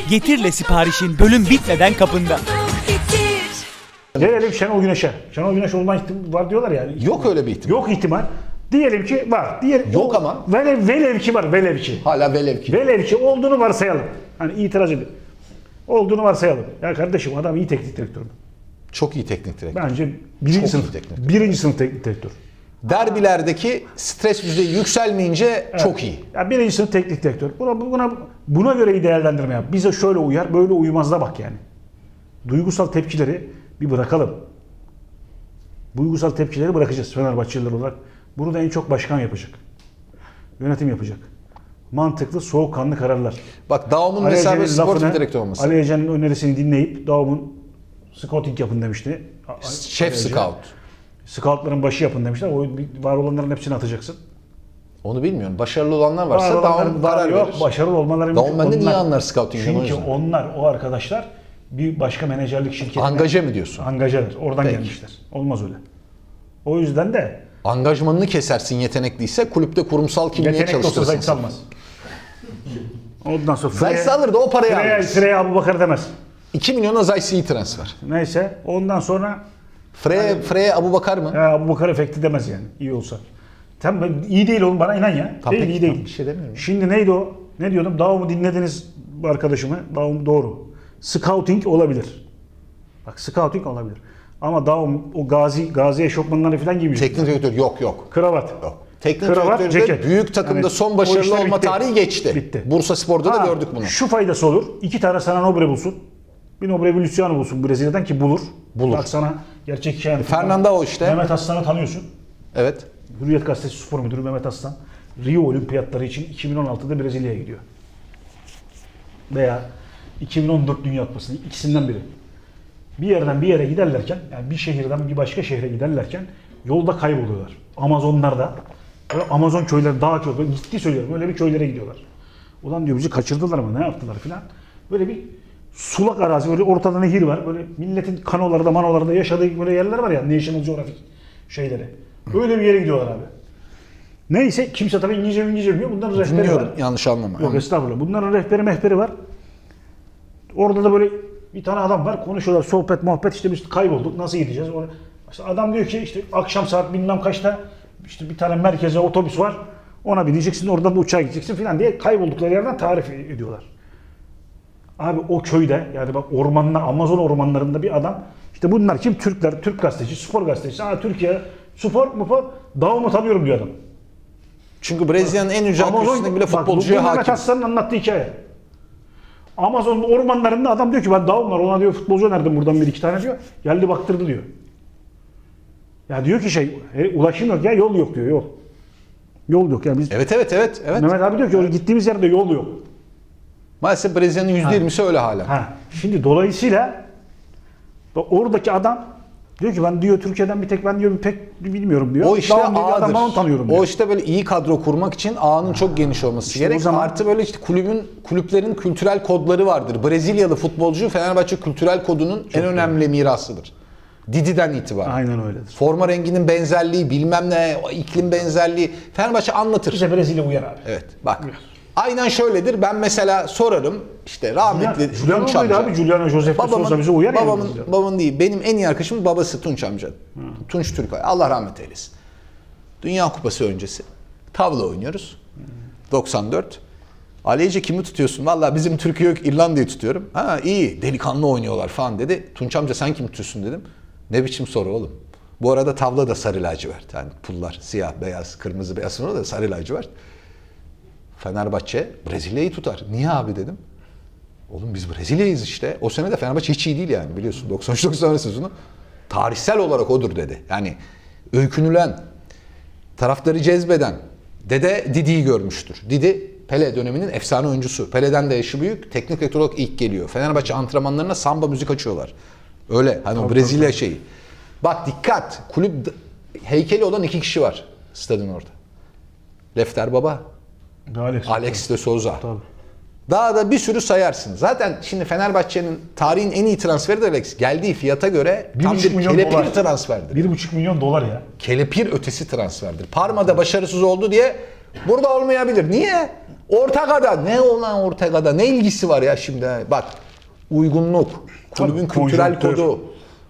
Getir'le siparişin bölüm bitmeden kapında. Gelelim Şenol Güneş'e. Şenol Güneş olma ihtimali var diyorlar yani. Yok öyle bir ihtimal. Yok ihtimal. Diyelim ki var. Yok ama. Velev ki var. Velev ki. Hala velev ki. Velev ki olduğunu varsayalım. Hani itiraz edin. Olduğunu varsayalım. Ya kardeşim adam iyi teknik direktör mü? Çok iyi teknik direktör. Bence birinci sınıf teknik direktör. Derbilerdeki stres düzeyi yükselmeyince çok iyi. Ya birinci sınıf teknik direktör. Buna göre iyi değerlendirme yap. Bize şöyle uyar, böyle uymaz da bak yani. Duygusal tepkileri bir bırakalım. Duygusal tepkileri bırakacağız Fenerbahçeliler olarak. Bunu da en çok başkan yapacak. Yönetim yapacak. Mantıklı, soğukkanlı kararlar. Bak Daum'un mesela bir sportif direktör olması. Ali Ece'nin önerisini dinleyip Daum'un scouting yapın demişti. Şef scout. Scoutların başı yapın demişler. O var olanların hepsini atacaksın. Onu bilmiyorum. Başarılı olanlar varsa Daum karar verir. Başarılı olmaları Daum benden iyi anlar scouting'den o Çünkü yüzden. o arkadaşlar bir başka menajerlik şirketine... Angaje mi diyorsun? Angajeler. Oradan Peki. gelmişler. Olmaz öyle. O yüzden de... Angajmanını kesersin yetenekliyse kulüpte kurumsal kimliğe çalıştırırsın. Zayt salmaz. Ondan sonra Zayt'sı alır da o parayı alır. Freya Abubakar demez. 2 milyona Zayt'sı iyi transfer. Neyse ondan sonra... Freya Abubakar mı? Abubakar efekti demez yani. İyi olsa. Tamam iyi değil oğlum bana inan ya. Tamam, değil, peki, iyi değil. tamam, bir şey demiyorum. Şimdi neydi o? Ne diyordum? Daum'u dinlediniz arkadaşımı. Daum doğru. Scouting olabilir. Bak scouting olabilir. Ama Daum o gazi eşofmanları falan giymiş. Teknik direktör yok. Kravat. Yok. Teknik Kravat, direktörde ceket. büyük takımda Yani son o başarılı işler olma bitti. tarihi geçti. Bitti. Bursa Spor'da da gördük bunu. Şu faydası olur. 2 tane sana Nobre bulsun. Bir Nobre Luciano bulsun Brezilya'dan ki bulur. Bak sana gerçek hikaye. Fernando işte. Mehmet Aslan'ı tanıyorsun. Evet. Hürriyet Gazetesi Spor Müdürü Mehmet Aslan. Rio Olimpiyatları için 2016'da Brezilya'ya gidiyor. Veya 2014 Dünya Kupası ikisinden biri. Bir yerden bir yere giderlerken, yani bir şehirden bir başka şehre giderlerken yolda kayboluyorlar. Amazonlarda, böyle Amazon köyleri, dağ köyleri, ciddi söylüyorum öyle bir köylere gidiyorlar. Ulan diyor bizi kaçırdılar mı, ne yaptılar filan. Böyle bir sulak arazi, böyle ortada nehir var. Böyle milletin kanolarda, manolarda yaşadığı böyle yerler var ya, National Geographic şeyleri. Öyle bir yere gidiyorlar abi. Neyse kimse tabii İngilizce bilmiyor. Bunların rehberi Dinliyorum, var. yanlış anlama. Yok estağfurullah. Bunların rehberi var. Orada da böyle bir tane adam var. Konuşuyorlar. Sohbet, muhabbet. İşte biz kaybolduk. Nasıl gideceğiz? İşte adam diyor ki işte akşam saat bilmem kaçta işte bir tane merkeze otobüs var. Ona bineceksin. Oradan da uçağa gideceksin falan diye kayboldukları yerden tarif ediyorlar. Abi o köyde yani bak Amazon ormanlarında bir adam. İşte bunlar kim? Türkler, Türk gazeteci, spor gazetecisi. Türkiye spor, Daum'u tanıyorum diyor adam. Çünkü Brezilya'nın en ücra köşesinde bile futbolcuya hakim. Mehmet Aslan'ın anlattığı hikaye. Amazon ormanlarında adam diyor ki ben Daum var ona diyor futbolcu önerdim buradan bir iki tane diyor. Geldi baktırdı diyor. Ya diyor ki ulaşım yok ya yol yok diyor yol. Yol yok yani biz. Evet. Mehmet abi diyor ki gittiğimiz yerde yol yok. Maalesef Brezilya'nın %20'si öyle hala. Şimdi dolayısıyla oradaki adam diyor ki ben diyor Türkiye'den bir tek ben diyor pek bilmiyorum diyor. O işte Adam ben onu tanıyorum diyor. O işte böyle iyi kadro kurmak için ağının çok geniş olması İşte gerek. o zaman- Artı böyle işte kulüplerin kültürel kodları vardır. Brezilyalı futbolcu Fenerbahçe kültürel kodunun en önemli mirasıdır. Didi'den itibaren. Aynen öyledir. Forma renginin benzerliği, bilmem ne, iklim benzerliği. Fenerbahçe anlatır. Bize Brezilya uyar abi. Evet bak. Aynen şöyledir. Ben mesela sorarım işte rahmetli Giuliano Tunç muydu amca. abi? Giuliano Joseph de Souza bize uyar ya. Babamın değil. Benim en iyi arkadaşımın babası Tunç amca. Tunç Türkay. Allah rahmet eylesin. Dünya Kupası öncesi. Tavla oynuyoruz. 94. Ali Ece kimi tutuyorsun? Vallahi bizim Türkiye yok İrlanda'yı tutuyorum. Ha iyi delikanlı oynuyorlar falan dedi. Tunç amca sen kim tutuyorsun dedim. Ne biçim soru oğlum. Bu arada tavla da sarı lacivert. Yani pullar siyah, beyaz, kırmızı, beyaz sonra da sarı lacivert. Fenerbahçe Brezilya'yı tutar. Niye abi dedim. Oğlum biz Brezilya'yız işte. O sene de Fenerbahçe hiç iyi değil yani biliyorsun. 93-94 sezonu. Tarihsel olarak odur dedi. Yani öykünülen, taraftarı cezbeden Dede Didi'yi görmüştür. Didi Pele döneminin efsane oyuncusu. Pele'den de yaşı büyük. Teknik direktör olarak ilk geliyor. Fenerbahçe antrenmanlarına samba müzik açıyorlar. Öyle hani o Brezilya şeyi. Bak dikkat. Kulüp heykeli olan 2 kişi var stadın orada. Lefter Baba. Alex de Souza. Tabii. Daha da bir sürü sayarsın. Zaten şimdi Fenerbahçe'nin tarihin en iyi transferi de Alex. Geldiği fiyata göre tam bir kelepir transferdir. 1,5 milyon dolar ya. Kelepir ötesi transferdir. Parma'da başarısız oldu diye Burada olmayabilir. Niye? Ortakada. Ne olan Ortakada? Ne ilgisi var ya şimdi? Bak, uygunluk, kulübün Tabii, kültürel konjonktür. kodu,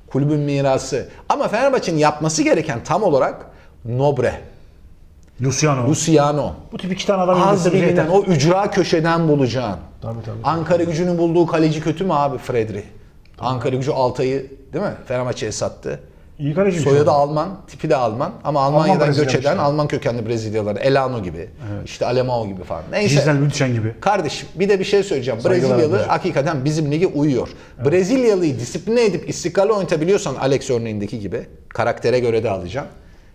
kulübün mirası. Ama Fenerbahçe'nin yapması gereken tam olarak Nobre, Luciano. Bu tip iki tane adam Az indirse bilinen o ücra köşeden bulacaksın. Tabii. Ankara Gücü'nün bulduğu kaleci kötü mü abi, Fredri? Ankara Gücü Altay'ı değil mi? Fenerbahçe'ye sattı. İyi kaleci. Soyadı Alman, tipi de Alman ama Almanya'dan göç Brezilyalı eden işte. Alman kökenli Brezilyalılar. Elano gibi, işte Alemao gibi falan. Neyse. Giselle Bündchen gibi. Kardeşim bir de bir şey söyleyeceğim. Saygılar Brezilyalı hocam. hakikaten bizim lige uyuyor. Brezilyalıyı disipline edip istikrarlı oynatabiliyorsan Alex örneğindeki gibi karaktere göre de alacaksın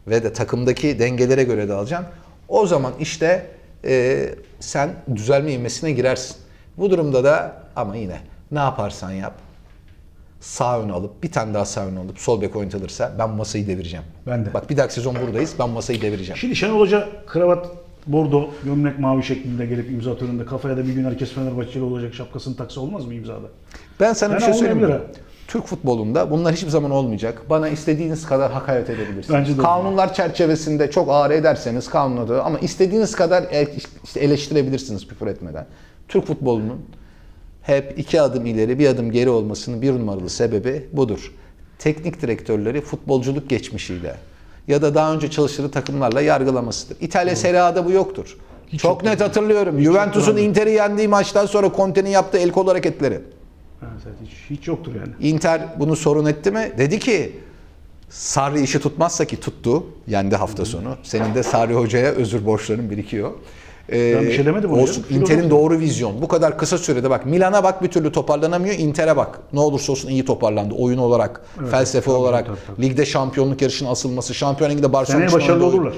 ve de takımdaki dengelere göre de alacaksın. O zaman işte sen düzelme ivmesine girersin. Bu durumda da ama yine ne yaparsan yap sağ ön alıp bir tane daha sağ ön alıp sol bek oynatılırsa ben masayı devireceğim. Ben de. Bak bir dahaki sezon buradayız, ben masayı devireceğim. Şimdi Şenol Hoca kravat bordo, gömlek mavi şeklinde gelip imza töreninde kafaya da bir gün herkes Fenerbahçeli olacak şapkasını taksa olmaz mı imzada? Ben sana bir Fena şey söyleyeyim mi? olmayabilir ha. Türk futbolunda bunlar hiçbir zaman olmayacak. Bana istediğiniz kadar hakaret edebilirsiniz. Bence de Kanunlar çerçevesinde çok ağır ederseniz kanuna ama istediğiniz kadar işte eleştirebilirsiniz küfür etmeden. Türk futbolunun hep 2 adım ileri 1 adım geri olmasının bir numaralı sebebi budur. Teknik direktörleri futbolculuk geçmişiyle ya da daha önce çalıştığı takımlarla yargılamasıdır. İtalya Serie A'da bu yoktur. Çok net hatırlıyorum. Juventus'un Inter'i yendiği maçtan sonra Conte'nin yaptığı el kol hareketleri. Evet, hiç yoktur yani. Inter bunu sorun etti mi? Dedi ki Sarri işi tutmazsa ki tuttu. Yendi hafta sonu. Senin de Sarri Hoca'ya özür borçların birikiyor. Ben bir şey demedim hocam. Olsun. Inter'in doğru vizyon. Bu kadar kısa sürede bak. Milan'a bak bir türlü toparlanamıyor. Inter'e bak. Ne olursa olsun iyi toparlandı. Oyun olarak, felsefe olarak, tabii. ligde şampiyonluk yarışının asılması, Şampiyon Ligi'de Barcelona Seneye başarılı oynadığı olurlar.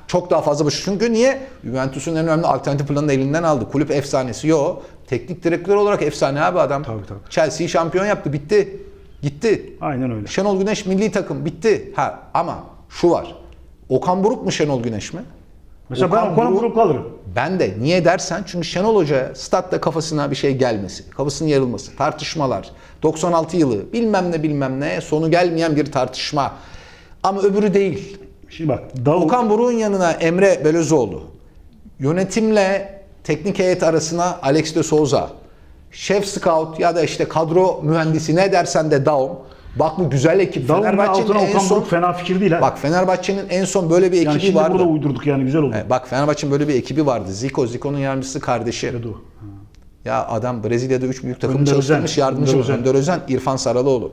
çok daha fazla başarılı. Çünkü niye? Juventus'un en önemli alternatif planını elinden aldı. Kulüp efsanesi. Yo. Teknik direktör olarak efsane abi adam. Tabii. Chelsea'yi şampiyon yaptı. Bitti. Gitti. Aynen öyle. Şenol Güneş milli takım. Bitti. Ama şu var. Okan Buruk mu Şenol Güneş mi? Mesela ben Okan Buruk'u alırım. Ben de. Niye dersen çünkü Şenol Hoca statta kafasına bir şey gelmesi, kafasının yarılması, tartışmalar, 96 yılı bilmem ne sonu gelmeyen bir tartışma. Ama öbürü değil. Şimdi bak Davut. Okan Buruk'un yanına Emre Belözoğlu, yönetimle teknik heyet arasına Alex de Souza, şef scout ya da işte kadro mühendisi ne dersen de Daum. Bak bu güzel ekip. Davut'un Fenerbahçe'nin altına en Okan son Buruk fena fikir değil ha. bak Fenerbahçe'nin en son böyle bir yani ekibi şimdi vardı. burada uydurduk yani güzel oldu. Bak Fenerbahçe'nin böyle bir ekibi vardı. Zico'nun yardımcısı kardeşi. Edu. Ya adam Brezilya'da 3 büyük takım Önder çalıştırmış Özen, yardımcı. Önder Özen. Önder Özen, İrfan Saraloğlu.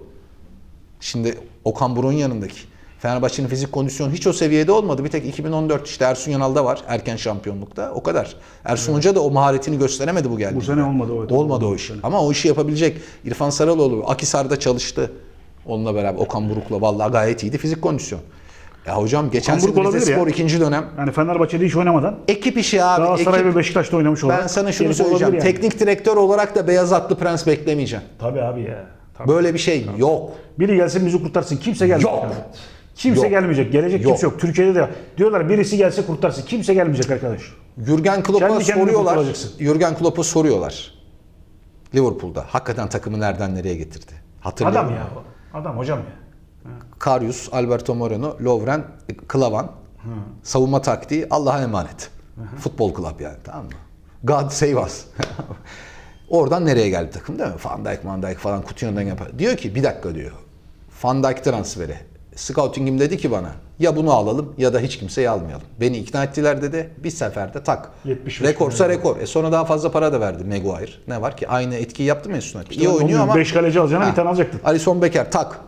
Şimdi Okan Buruk'un yanındaki. Fenerbahçe'nin fizik kondisyonu hiç o seviyede olmadı. Bir tek 2014 işte Ersun Yanal'da var erken şampiyonlukta. O kadar. Ersun Hoca da o maharetini gösteremedi bu geldiğinde. Bu sene olmadı o. Olmadı o iş. Ama o işi yapabilecek İrfan Saraloğlu Akhisar'da çalıştı. Onunla beraber Okan Buruk'la vallahi gayet iyiydi fizik kondisyon. Ya hocam geçen Okan Buruk sene olabilir Rizespor ya. 2. dönem. Yani Fenerbahçe'de hiç oynamadan Ekip işi abi. Galatasaray ekip. ve Beşiktaş'ta oynamış olarak. Ben sana şunu gerisi söyleyeceğim. olabilir yani. Teknik direktör olarak da beyaz atlı prens beklemeyeceğim. Tabii abi ya. Tabii. Böyle bir şey yok. Biri gelsin bizi kurtarsın. Kimse gelmeyecek. Yok. abi. Kimse Yok. gelmeyecek. Gelecek Yok. kimse yok. Türkiye'de de diyorlar birisi gelse kurtarsın. Kimse gelmeyecek arkadaş. Jürgen Klopp'a Kendi kendine soruyorlar. kurtulacaksın. Jürgen Klopp'a soruyorlar. Liverpool'da. Hakikaten takımı nereden nereye getirdi? Hatırlıyorum. Adam ya. Adam hocam ya. Karius, Alberto Moreno, Lovren, Klavan. Savunma taktiği Allah'a emanet. Futbol club yani, tamam mı? God save us. Oradan nereye geldi takım değil mi? Van Dijk falan Coutinho'dan yapar. Diyor ki bir dakika diyor. Van Dijk transferi. Scouting'im dedi ki bana ya bunu alalım ya da hiç kimseyi almayalım. Beni ikna ettiler dedi. Bir seferde tak. 75 Rekorsa milyon. rekor. Sonra daha fazla para da verdi Maguire. Ne var ki? Aynı etkiyi yaptı Manchester United. İyi İşte oynuyor ama. 5 kaleci alacağına Ha. bir tane alacaktın. Alisson Becker tak.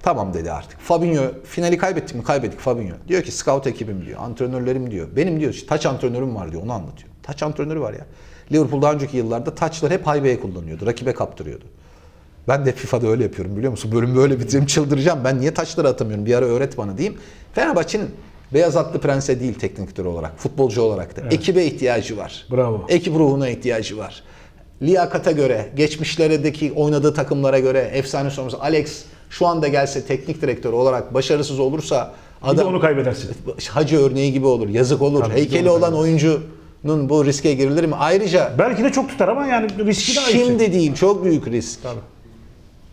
Tamam dedi artık. Fabinho finali kaybettik mi? Kaybettik Fabinho. Diyor ki scout ekibim diyor. Antrenörlerim diyor. Benim diyor taç antrenörüm var diyor. Onu anlatıyor. Taç antrenörü var ya. Liverpool daha önceki yıllarda taçları hep highway'e kullanıyordu. Rakibe kaptırıyordu. Ben de FIFA'da öyle yapıyorum biliyor musun? Bölümü böyle bitireyim çıldıracağım. Ben niye taçları atamıyorum? Bir ara öğret bana diyeyim. Fenerbahçe'nin beyaz atlı prense değil teknik direktör olarak, futbolcu olarak da. Evet. Ekibe ihtiyacı var. Bravo. Ekip ruhuna ihtiyacı var. Liyakata göre, geçmişlerdeki oynadığı takımlara göre efsane sonrası Alex şu anda gelse teknik direktör olarak başarısız olursa Bir de onu kaybedersin. Hacı örneği gibi olur. Yazık olur. Tabii, Heykeli olan oyuncunun bu riske girilir mi? Ayrıca Belki de çok tutar ama yani riski daha yüksek. şimdi değil, çok büyük risk. Tabii.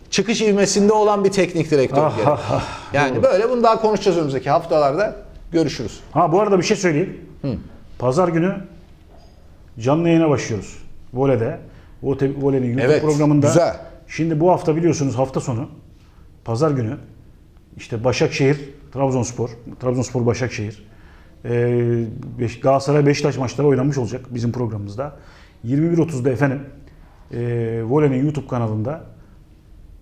Çıkış ivmesinde olan bir teknik direktör gerek. Yani böyle bunu daha konuşacağız önümüzdeki haftalarda. Görüşürüz. Ha bu arada bir şey söyleyeyim. Pazar günü canlı yayına başlıyoruz. Vole'de. Vole'nin YouTube Evet, programında. güzel. Şimdi bu hafta biliyorsunuz hafta sonu pazar günü işte Başakşehir, Trabzonspor Başakşehir, Galatasaray Beşiktaş maçları oynanmış olacak bizim programımızda. 21.30'da efendim Vole'nin YouTube kanalında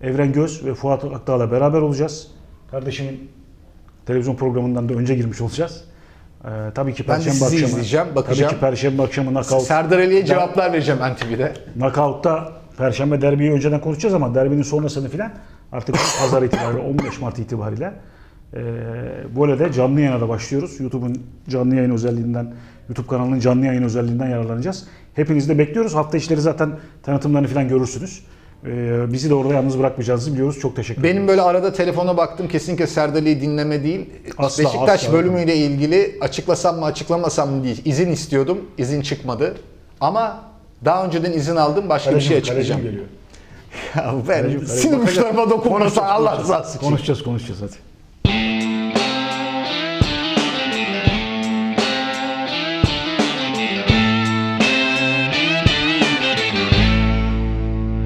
Evren Göz ve Fuat Akdağ'la beraber olacağız. Kardeşimin televizyon programından da önce girmiş olacağız. Tabii ki Ben de Perşembe sizi akşamı. izleyeceğim, bakacağım. Tabii ki Perşembe akşamı knockout. Serdar Ali'ye cevaplar vereceğim NTV'de. Knockout'ta Perşembe derbiyi önceden konuşacağız ama derbinin sonrasını filan artık pazar itibariyle 15 Mart itibariyle Vole'de canlı yayına da başlıyoruz. YouTube'un canlı yayın özelliğinden, YouTube kanalının canlı yayın özelliğinden yararlanacağız. Hepinizi de bekliyoruz. Hafta içleri zaten tanıtımlarını filan görürsünüz. Bizi de orada yalnız bırakmayacağınızı biliyoruz. Çok teşekkür ederim. Benim böyle arada telefona baktım, kesinlikle Serdar Ali'yi dinleme değil. Asla, Beşiktaş asla. bölümüyle ilgili açıklasam mı açıklamasam mı diye izin istiyordum. İzin çıkmadı. Ama daha önceden izin aldım, başka bir şey açıklayacağım. Geliyor. Ya ben sinir uçlarıma dokunmasa Allah rızası için. Konuşacağız hadi.